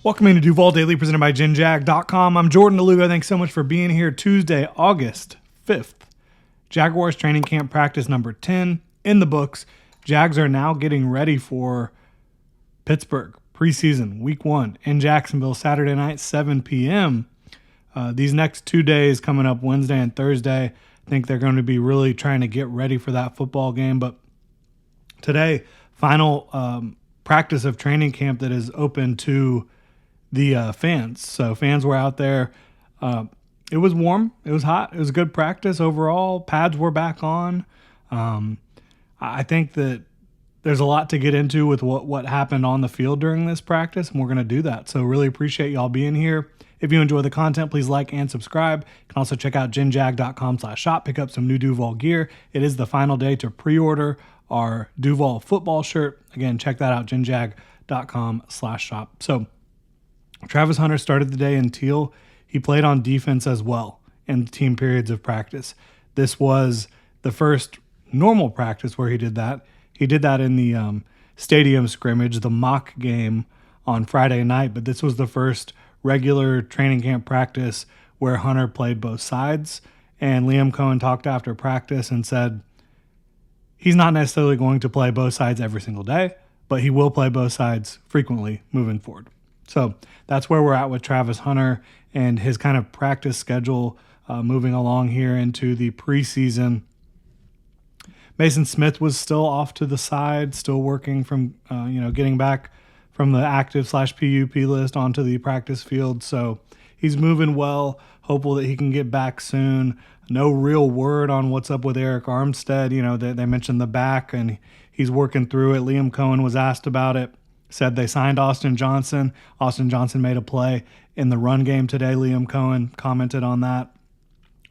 Welcome into Duval Daily, presented by GenJag.com. I'm Jordan DeLugo. Thanks so much for being here. Tuesday, August 5th. Jaguars Training Camp Practice number 10 in the books. Jags are now getting ready for Pittsburgh preseason, week 1 in Jacksonville, Saturday night, 7 p.m. These next 2 days coming up, Wednesday and Thursday, I think they're going to be really trying to get ready for that football game. But today, final practice of training camp that is open to the fans. So fans were out there. It was warm. It was hot. It was a good practice overall. Pads were back on. I think that there's a lot to get into with what happened on the field during this practice, and we're going to do that. So really appreciate y'all being here. If you enjoy the content, please like and subscribe. You can also check out genjag.com/shop, pick up some new Duval gear. It is the final day to pre-order our Duval football shirt. Again, check that out, genjag.com/shop. So Travis Hunter started the day in teal. He played on defense as well in team periods of practice. This was the first normal practice where he did that. He did that in the stadium scrimmage, the mock game on Friday night, but this was the first regular training camp practice where Hunter played both sides. And Liam Cohen talked after practice and said he's not necessarily going to play both sides every single day, but he will play both sides frequently moving forward. So that's where we're at with Travis Hunter and his kind of practice schedule moving along here into the preseason. Mason Smith was still off to the side, still working from, getting back from the active/PUP list onto the practice field. So he's moving well, hopeful that he can get back soon. No real word on what's up with Eric Armstead. They mentioned the back and he's working through it. Liam Cohen was asked about it. Said they signed Austin Johnson. Austin Johnson made a play in the run game today. Liam Cohen commented on that.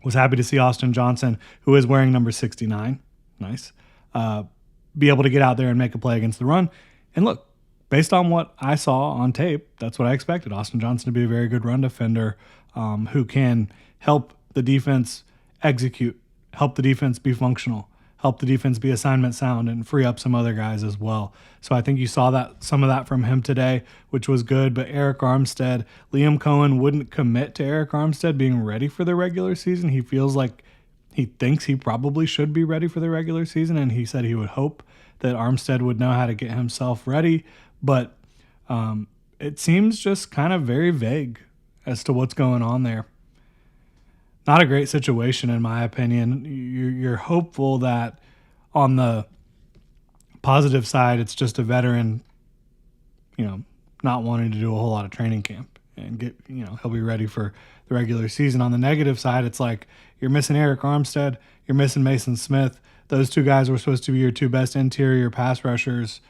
Was happy to see Austin Johnson, who is wearing number 69, nice, be able to get out there and make a play against the run. And look, based on what I saw on tape, that's what I expected. Austin Johnson to be a very good run defender who can help the defense execute, help the defense be functional, help the defense be assignment sound, and free up some other guys as well. So I think you saw some of that from him today, which was good. But Eric Armstead, Liam Cohen wouldn't commit to Eric Armstead being ready for the regular season. He feels like he thinks he probably should be ready for the regular season, and he said he would hope that Armstead would know how to get himself ready. But it seems just kind of very vague as to what's going on there. Not a great situation, in my opinion. You're hopeful that on the positive side, it's just a veteran, not wanting to do a whole lot of training camp and he'll be ready for the regular season. On the negative side, it's like you're missing Eric Armstead, you're missing Mason Smith. Those two guys were supposed to be your two best interior pass rushers.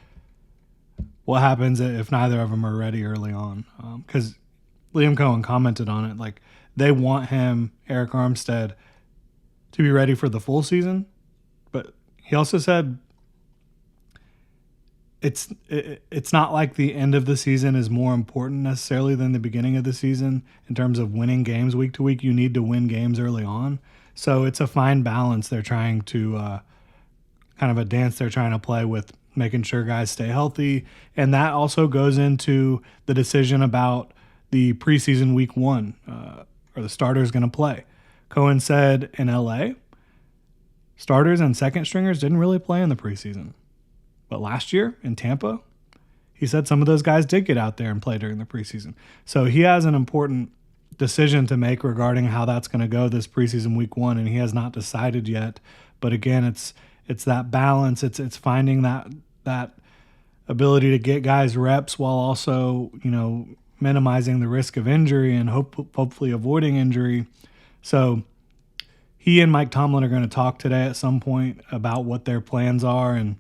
What happens if neither of them are ready early on? Because Liam Cohen commented on it, like, they want him, Eric Armstead, to be ready for the full season. But he also said it's not like the end of the season is more important necessarily than the beginning of the season in terms of winning games week to week. You need to win games early on. So it's a fine balance they're trying to kind of a dance they're trying to play with making sure guys stay healthy. And that also goes into the decision about the preseason week 1. Are the starters going to play? Cohen said in LA, starters and second stringers didn't really play in the preseason. But last year in Tampa, he said some of those guys did get out there and play during the preseason. So he has an important decision to make regarding how that's going to go this preseason week 1, and he has not decided yet. But again, it's that balance. It's finding that ability to get guys reps while also, minimizing the risk of injury and hopefully avoiding injury. So he and Mike Tomlin are going to talk today at some point about what their plans are and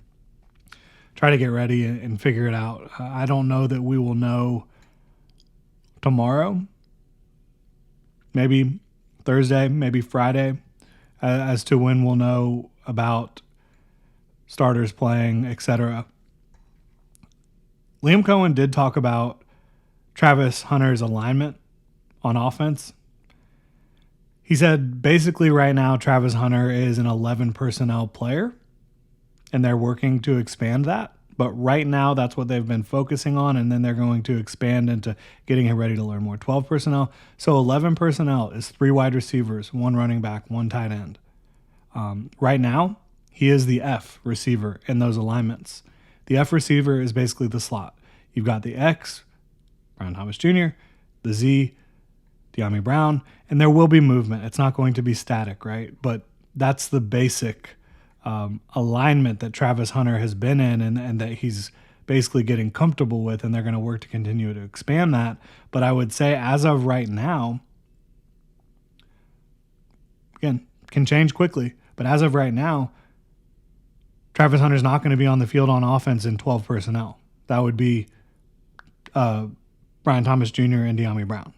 try to get ready and figure it out. I don't know that we will know tomorrow, maybe Thursday, maybe Friday, as to when we'll know about starters playing, etc. Liam Cohen did talk about Travis Hunter's alignment on offense. He said basically right now Travis Hunter is an 11 personnel player, and they're working to expand that. But right now, that's what they've been focusing on, and then they're going to expand into getting him ready to learn more. 12 personnel. So 11 personnel is 3 wide receivers, 1 running back, 1 tight end. Right now, he is the F receiver in those alignments. The F receiver is basically the slot. You've got the X, Brian Thomas Jr., the Z, De'Ami Brown, and there will be movement. It's not going to be static, right? But that's the basic alignment that Travis Hunter has been in and that he's basically getting comfortable with, and they're going to work to continue to expand that. But I would say as of right now, again, can change quickly, but as of right now, Travis Hunter's not going to be on the field on offense in 12 personnel. That would be Brian Thomas Jr. and De'Ami Brown.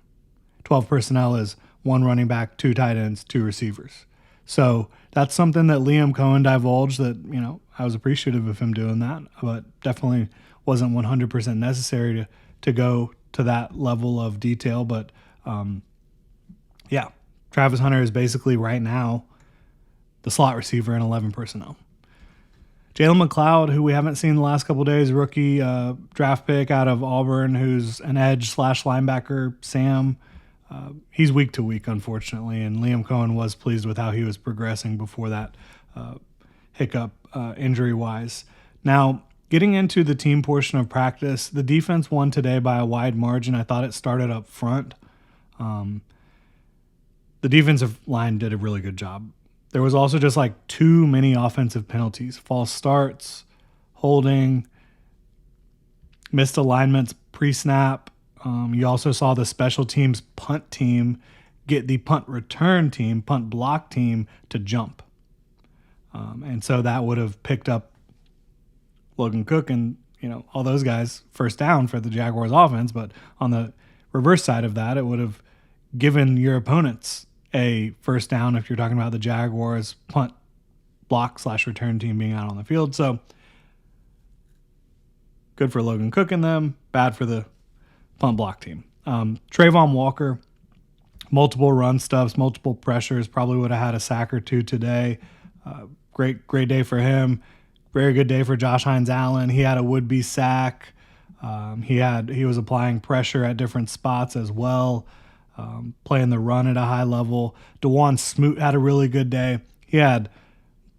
12 personnel is 1 running back, 2 tight ends, 2 receivers. So that's something that Liam Cohen divulged that, I was appreciative of him doing that, but definitely wasn't 100% necessary to go to that level of detail. But Travis Hunter is basically right now the slot receiver in 11 personnel. Jalen McLeod, who we haven't seen the last couple of days, rookie draft pick out of Auburn, who's an edge / linebacker, Sam. He's week to week, unfortunately, and Liam Cohen was pleased with how he was progressing before that hiccup injury-wise. Now, getting into the team portion of practice, the defense won today by a wide margin. I thought it started up front. The defensive line did a really good job. There was also just too many offensive penalties, false starts, holding, missed alignments pre-snap. You also saw the special teams punt team get the punt return team, punt block team to jump. And so that would have picked up Logan Cook and, all those guys first down for the Jaguars offense. But on the reverse side of that, it would have given your opponents a first down if you're talking about the Jaguars punt block / return team being out on the field. So good for Logan Cook and them, bad for the punt block team. Trayvon Walker, multiple run stuffs, multiple pressures, probably would have had a sack or 2 today. Great day for him. Very good day for Josh Hines-Allen. He had a would-be sack. He was applying pressure at different spots as well, playing the run at a high level. DeJuan Smoot had a really good day. He had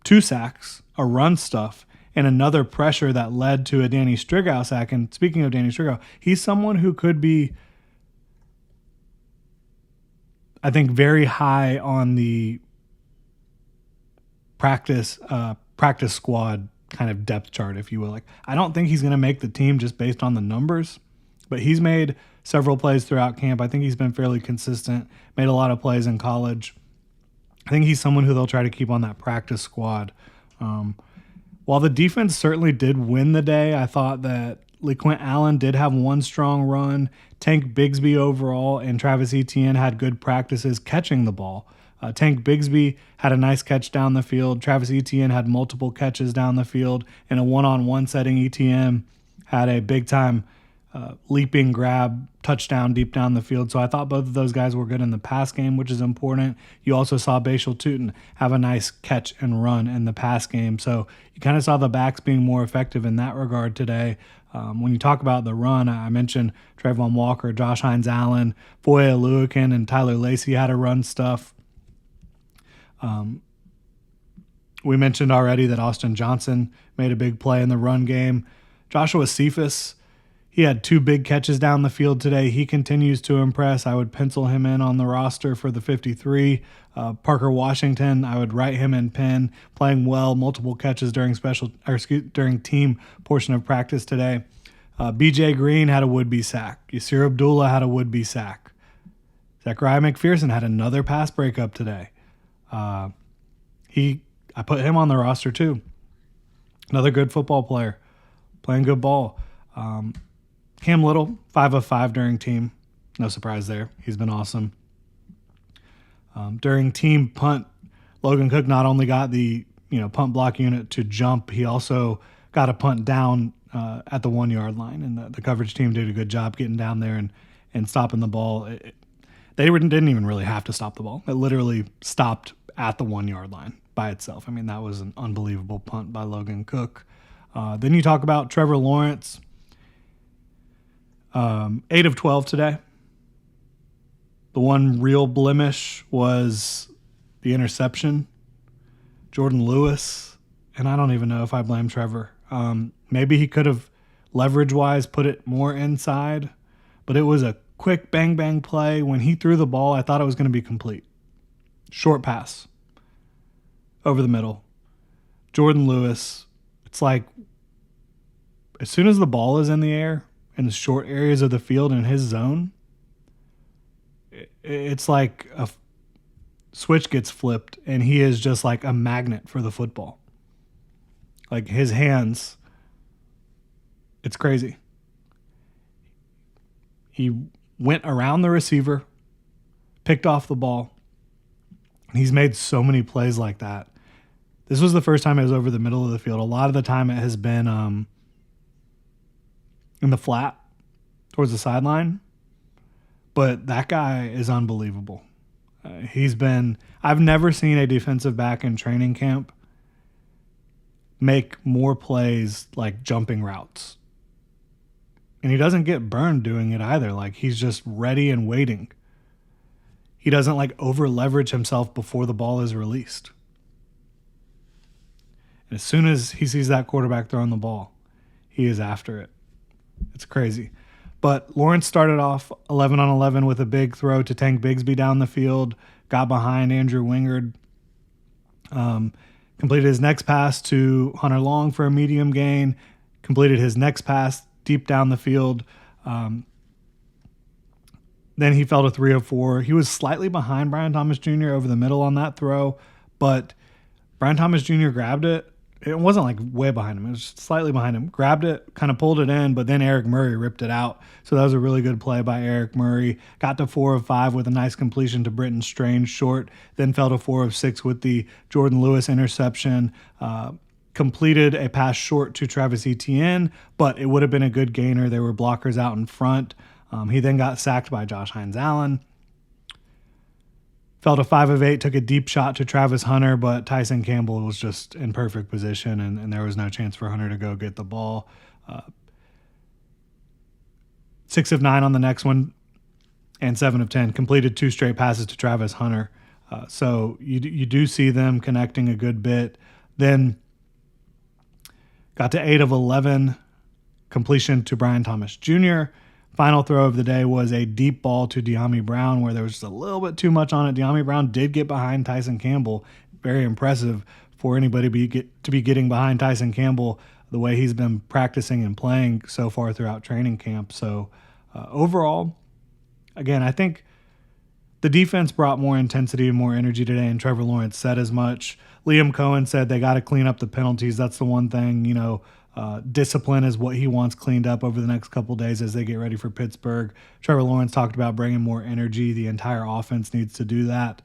2 sacks, a run stuff, and another pressure that led to a Danny Strigow sack. And speaking of Danny Strigow, he's someone who could be, I think, very high on the practice squad kind of depth chart, if you will. I don't think he's going to make the team just based on the numbers, but he's made several plays throughout camp. I think he's been fairly consistent, made a lot of plays in college. I think he's someone who they'll try to keep on that practice squad. While the defense certainly did win the day, I thought that LeQuint Allen did have 1 strong run. Tank Bigsby overall and Travis Etienne had good practices catching the ball. Tank Bigsby had a nice catch down the field. Travis Etienne had multiple catches down the field. In a one-on-one setting, Etienne had a big-time leaping grab touchdown deep down the field. So I thought both of those guys were good in the pass game, which is important. You also saw Bashal Tutin have a nice catch and run in the pass game. So you kind of saw the backs being more effective in that regard today. When you talk about the run, I mentioned Trayvon Walker, Josh Hines-Allen, Foye Oluokun, and Tyler Lacey had a run stuff. We mentioned already that Austin Johnson made a big play in the run game. Joshua Cephas, he had 2 big catches down the field today. He continues to impress. I would pencil him in on the roster for the 53. Parker Washington, I would write him in pen, playing well, multiple catches during during team portion of practice today. BJ Green had a would-be sack. Yasir Abdullah had a would-be sack. Zechariah McPherson had another pass breakup today. I put him on the roster too. Another good football player, playing good ball. Cam Little, 5 of 5 during team. No surprise there. He's been awesome. During team punt, Logan Cook not only got the punt block unit to jump, he also got a punt down at the 1-yard line, and the coverage team did a good job getting down there and stopping the ball. They didn't even really have to stop the ball. It literally stopped at the 1-yard line by itself. I mean, that was an unbelievable punt by Logan Cook. Then you talk about Trevor Lawrence, 8 of 12 today. The one real blemish was the interception. Jordan Lewis, and I don't even know if I blame Trevor. Maybe he could have, leverage-wise, put it more inside, but it was a quick bang-bang play. When he threw the ball, I thought it was going to be complete. Short pass over the middle. Jordan Lewis, it's like as soon as the ball is in the air in the short areas of the field in his zone, it's like a switch gets flipped and he is just like a magnet for the football. Like his hands, it's crazy. He went around the receiver, picked off the ball. He's made so many plays like that. This was the first time it was over the middle of the field. A lot of the time it has been in the flat towards the sideline. But that guy is unbelievable. I've never seen a defensive back in training camp make more plays like jumping routes. And he doesn't get burned doing it either. Like he's just ready and waiting. He doesn't like over leverage himself before the ball is released. And as soon as he sees that quarterback throwing the ball, he is after it. It's crazy. But Lawrence started off 11 on 11 with a big throw to Tank Bigsby down the field, got behind Andrew Wingard, completed his next pass to Hunter Long for a medium gain, completed his next pass deep down the field. Then he fell to 3 of 4. He was slightly behind Brian Thomas Jr. over the middle on that throw, but Brian Thomas Jr. grabbed it. It wasn't like way behind him. It was just slightly behind him. Grabbed it, kind of pulled it in, but then Eric Murray ripped it out. So that was a really good play by Eric Murray. Got to 4 of 5 with a nice completion to Britton Strange short. Then fell to 4 of 6 with the Jordan Lewis interception. Completed a pass short to Travis Etienne, but it would have been a good gainer. There were blockers out in front. He then got sacked by Josh Hines-Allen. Fell to 5 of 8, took a deep shot to Travis Hunter, but Tyson Campbell was just in perfect position, and there was no chance for Hunter to go get the ball. 6 of 9 on the next one, and 7 of 10. Completed 2 straight passes to Travis Hunter. So you do see them connecting a good bit. Then got to 8 of 11, completion to Brian Thomas Jr., Final throw of the day was a deep ball to De'Ami Brown where there was just a little bit too much on it. De'Ami Brown did get behind Tyson Campbell. Very impressive for anybody to be getting behind Tyson Campbell the way he's been practicing and playing so far throughout training camp. So overall, again, I think the defense brought more intensity and more energy today, and Trevor Lawrence said as much. Liam Cohen said they got to clean up the penalties. That's the one thing, discipline is what he wants cleaned up over the next couple of days as they get ready for Pittsburgh. Trevor Lawrence talked about bringing more energy. The entire offense needs to do that.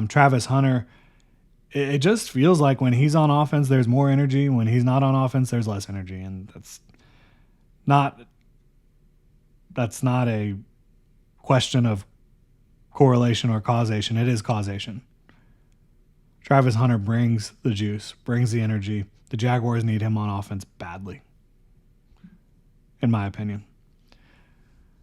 Travis Hunter, it just feels like when he's on offense, there's more energy. When he's not on offense, there's less energy. And that's not a question of correlation or causation. It is causation. Travis Hunter brings the juice, brings the energy. The Jaguars need him on offense badly, in my opinion.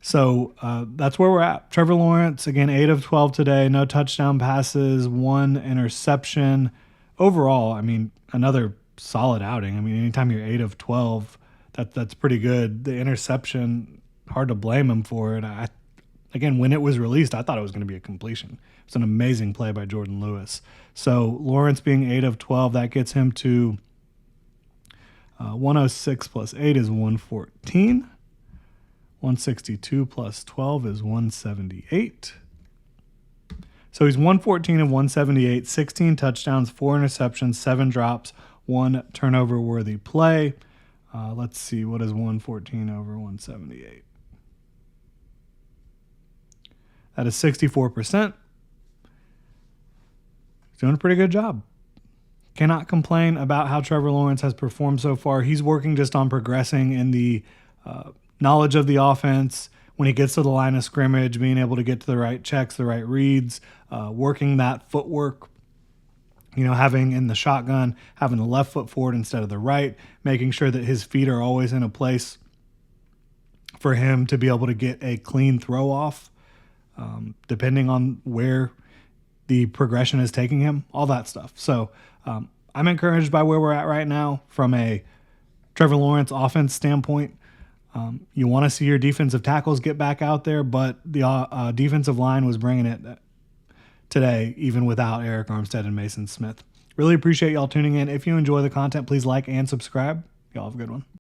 So that's where we're at. Trevor Lawrence, again, 8 of 12 today, no touchdown passes, 1 interception. Overall, another solid outing. Anytime you're 8 of 12, that's pretty good. The interception, hard to blame him for it. Again, when it was released, I thought it was going to be a completion. It's an amazing play by Jordan Lewis. So Lawrence being 8 of 12, that gets him to 106 plus 8 is 114. 162 plus 12 is 178. So he's 114 and 178, 16 touchdowns, 4 interceptions, 7 drops, 1 turnover-worthy play. Let's see, what is 114 over 178? That is 64%. He's doing a pretty good job. Cannot complain about how Trevor Lawrence has performed so far. He's working just on progressing in the knowledge of the offense. When he gets to the line of scrimmage, being able to get to the right checks, the right reads, working that footwork, Having in the shotgun, having the left foot forward instead of the right, making sure that his feet are always in a place for him to be able to get a clean throw off, depending on where the progression is taking him, all that stuff. So I'm encouraged by where we're at right now from a Trevor Lawrence offense standpoint. You want to see your defensive tackles get back out there, but the defensive line was bringing it today, even without Eric Armstead and Mason Smith. Really appreciate y'all tuning in. If you enjoy the content, please like and subscribe. Y'all have a good one.